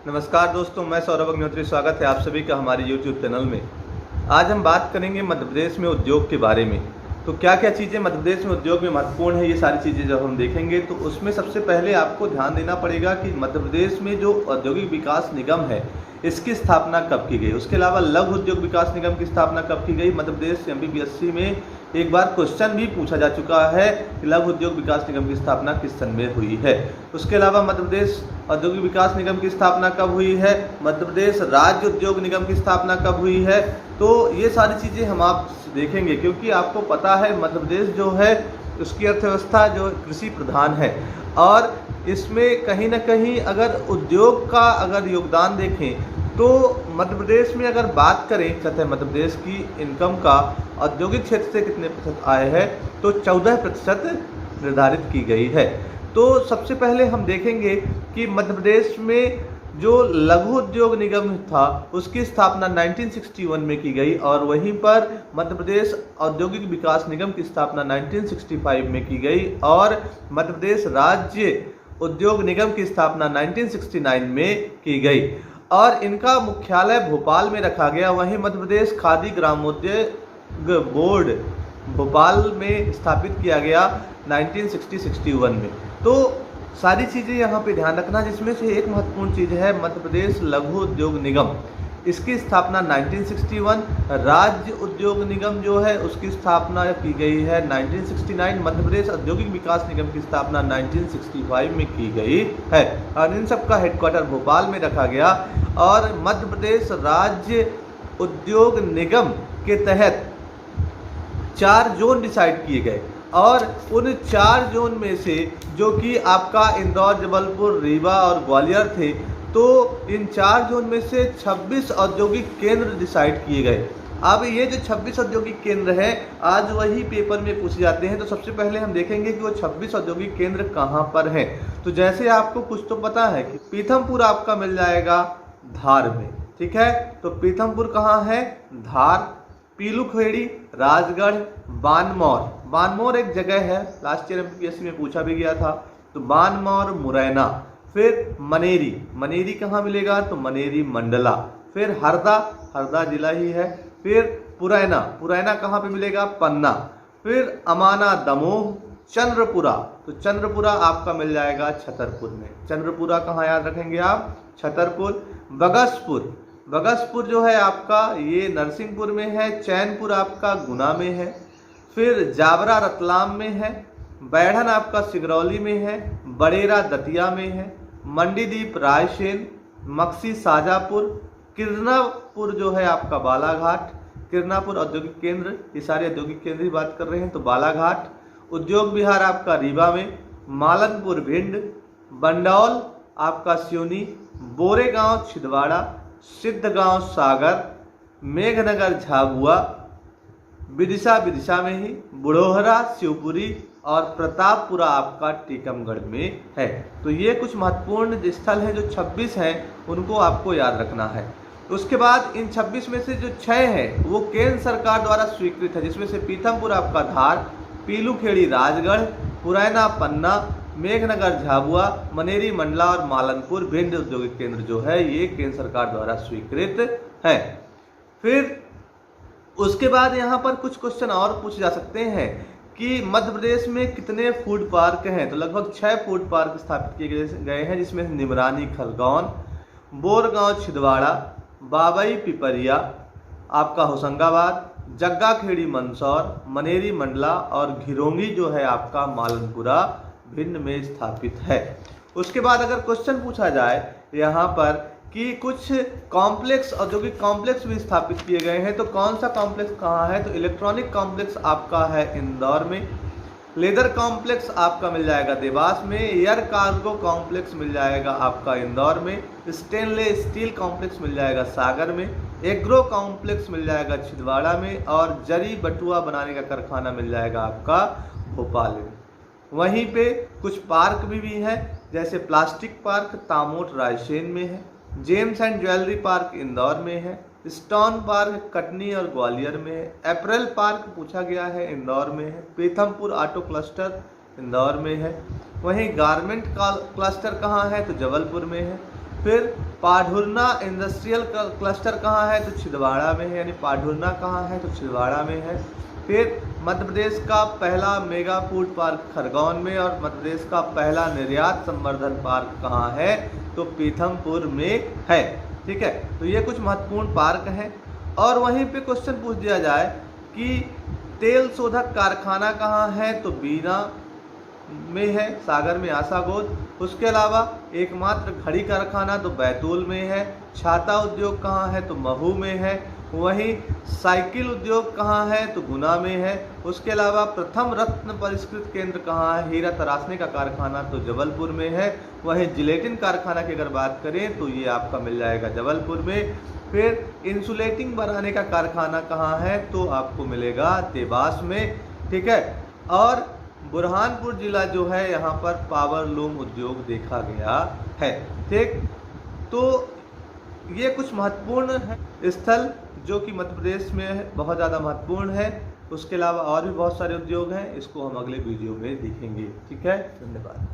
नमस्कार दोस्तों, मैं सौरभ अग्निहोत्री। स्वागत है आप सभी का हमारे YouTube चैनल में। आज हम बात करेंगे मध्य प्रदेश में उद्योग के बारे में। तो क्या क्या चीज़ें मध्य प्रदेश में उद्योग में महत्वपूर्ण है, ये सारी चीज़ें जब हम देखेंगे तो उसमें सबसे पहले आपको ध्यान देना पड़ेगा कि मध्य प्रदेश में जो औद्योगिक विकास निगम है इसकी स्थापना कब की गई। उसके अलावा लघु उद्योग विकास निगम की स्थापना कब की गई। मध्य प्रदेश MPSC में एक बार क्वेश्चन भी पूछा जा चुका है कि लघु उद्योग विकास निगम की स्थापना किस सन में हुई है। उसके अलावा मध्य प्रदेश औद्योगिक विकास निगम की स्थापना कब हुई है, मध्य प्रदेश राज्य उद्योग निगम की स्थापना कब हुई है। तो ये सारी चीज़ें हम आप देखेंगे, क्योंकि आपको पता है मध्य प्रदेश जो है उसकी अर्थव्यवस्था जो कृषि प्रधान है और इसमें कहीं ना कहीं अगर उद्योग का अगर योगदान देखें तो मध्य प्रदेश में अगर बात करें सतह मध्य प्रदेश की इनकम का औद्योगिक क्षेत्र से कितने प्रतिशत आए हैं तो 14% निर्धारित की गई है। तो सबसे पहले हम देखेंगे कि मध्य प्रदेश में जो लघु उद्योग निगम था उसकी स्थापना 1961 में की गई और वहीं पर मध्य प्रदेश औद्योगिक विकास निगम की स्थापना 1965 में की गई और मध्य प्रदेश राज्य उद्योग निगम की स्थापना 1969 में की गई और इनका मुख्यालय भोपाल में रखा गया। वहीं मध्य प्रदेश खादी ग्रामोद्योग बोर्ड भोपाल में स्थापित किया गया 1961 में। तो सारी चीज़ें यहाँ पे ध्यान रखना, जिसमें से एक महत्वपूर्ण चीज़ है मध्य प्रदेश लघु उद्योग निगम, इसकी स्थापना 1961। राज्य उद्योग निगम जो है उसकी स्थापना की गई है 1969। मध्य प्रदेश औद्योगिक विकास निगम की स्थापना 1965 में की गई है और इन सब का हेडक्वार्टर भोपाल में रखा गया और मध्य प्रदेश राज्य उद्योग निगम के तहत 4 जोन डिसाइड किए गए और उन 4 जोन में से जो कि आपका इंदौर, जबलपुर, रीवा और ग्वालियर थे, तो इन 4 जोन में से 26 औद्योगिक केंद्र डिसाइड किए गए। अब ये जो 26 औद्योगिक केंद्र हैं आज वही पेपर में पूछे जाते हैं। तो सबसे पहले हम देखेंगे कि वो 26 औद्योगिक केंद्र कहाँ पर हैं। तो जैसे आपको कुछ तो पता है कि पीथमपुर आपका मिल जाएगा धार में, ठीक है। तो पीथमपुर कहाँ है, धार। पीलूखेड़ी, राजगढ़, बानमौर एक जगह है, लास्ट ईयर MPSC में पूछा भी गया था। तो बानमौर, मुरैना। फिर मनेरी कहाँ मिलेगा, तो मनेरी मंडला। फिर हरदा जिला ही है। फिर पुरैना कहाँ पे मिलेगा, पन्ना। फिर अमाना, दमोह। चंद्रपुरा, तो चंद्रपुरा आपका मिल जाएगा छतरपुर में। चंद्रपुरा कहाँ याद रखेंगे आप, छतरपुर। बगसपुर जो है आपका ये नरसिंहपुर में है। चैनपुर आपका गुना में है। फिर जावरा रतलाम में है। बैढ़न आपका सिगरौली में है। बड़ेरा दतिया में है। मंडीदीप रायसेन। मक्सी शाजापुर। किरनापुर जो है आपका बालाघाट। किरनापुर औद्योगिक केंद्र, ये सारे औद्योगिक केंद्र की बात कर रहे हैं। तो बालाघाट। उद्योग विहार आपका रीवा में। मालनपुर भिंड। बंडौल आपका सिवनी। बोरेगांव छिंदवाड़ा। सिद्धगांव सागर। मेघनगर झाबुआ। विदिशा में ही। बुढ़ोहरा शिवपुरी और प्रतापपुरा आपका टीकमगढ़ में है। तो ये कुछ महत्वपूर्ण स्थल हैं जो 26 हैं, उनको आपको याद रखना है। उसके बाद इन 26 में से जो 6 हैं वो केंद्र सरकार द्वारा स्वीकृत है, जिसमें से पीथमपुर आपका धार, पीलूखेड़ी राजगढ़, पुरैना पन्ना, मेघनगर झाबुआ, मनेरी मंडला और मालनपुर भिंड औद्योगिक केंद्र जो है ये केंद्र सरकार द्वारा स्वीकृत है। फिर उसके बाद यहाँ पर कुछ क्वेश्चन और पूछे जा सकते हैं कि मध्य प्रदेश में कितने फूड पार्क हैं। तो लगभग 6 फूड पार्क स्थापित किए गए हैं, जिसमें निमरानी खलगौन, बोरगांव छिंदवाड़ा, बाबई पिपरिया आपका होशंगाबाद, जग्गा खेड़ी मंदसौर, मनेरी मंडला और घिरोंगी जो है आपका मालनपुरा भिंड में स्थापित है। उसके बाद अगर क्वेश्चन पूछा जाए यहाँ पर कि कुछ कॉम्प्लेक्स, औद्योगिक कॉम्प्लेक्स भी स्थापित किए गए हैं, तो कौन सा कॉम्प्लेक्स कहाँ है, तो इलेक्ट्रॉनिक कॉम्प्लेक्स आपका है इंदौर में। लेदर कॉम्प्लेक्स आपका मिल जाएगा देवास में। एयर कार्गो कॉम्प्लेक्स मिल जाएगा आपका इंदौर में। स्टेनलेस स्टील कॉम्प्लेक्स मिल जाएगा सागर में। एग्रो कॉम्प्लेक्स मिल जाएगा छिंदवाड़ा में और जरी बटुआ बनाने का कारखाना मिल जाएगा आपका भोपाल में। वहीं पे कुछ पार्क भी हैं, जैसे प्लास्टिक पार्क तामोट रायसेन में है। James and jewellery park Indore में है। स्टोन पार्क कटनी और ग्वालियर में है। अप्रैल पार्क पूछा गया है इंदौर में है। पीथमपुर ऑटो क्लस्टर इंदौर में है। वहीं गारमेंट का क्लस्टर कहाँ है, तो जबलपुर में है। फिर पाढुरना इंडस्ट्रियल क्लस्टर कहाँ है, तो छिंदवाड़ा में है, यानी पाढुरना कहाँ है, तो छिंदवाड़ा में है। फिर मध्य प्रदेश का पहला मेगा फूड पार्क खरगोन में, और मध्य प्रदेश का पहला निर्यात संवर्धन पार्क कहाँ है, तो पीथमपुर में है। ठीक है, तो ये कुछ महत्वपूर्ण पार्क हैं। और वहीं पे क्वेश्चन पूछ दिया जाए कि तेल शोधक कारखाना कहाँ है, तो बीना में है, सागर में आशागोद। उसके अलावा एकमात्र घड़ी कारखाना तो बैतूल में है। छाता उद्योग कहाँ है, तो महू में है। वहीं साइकिल उद्योग कहाँ है, तो गुना में है। उसके अलावा प्रथम रत्न परिष्कृत केंद्र कहाँ है, हीरा तराशने का कारखाना तो जबलपुर में है। वहीं जिलेटिन कारखाना की अगर बात करें तो ये आपका मिल जाएगा जबलपुर में। फिर इंसुलेटिंग बनाने का कारखाना कहाँ है, तो आपको मिलेगा देवास में। ठीक है, और बुरहानपुर जिला जो है यहाँ पर पावर लूम उद्योग देखा गया है। ठीक, तो ये कुछ महत्वपूर्ण है स्थल जो कि मध्य प्रदेश में बहुत ज़्यादा महत्वपूर्ण है। उसके अलावा और भी बहुत सारे उद्योग हैं, इसको हम अगले वीडियो में देखेंगे। ठीक है, धन्यवाद।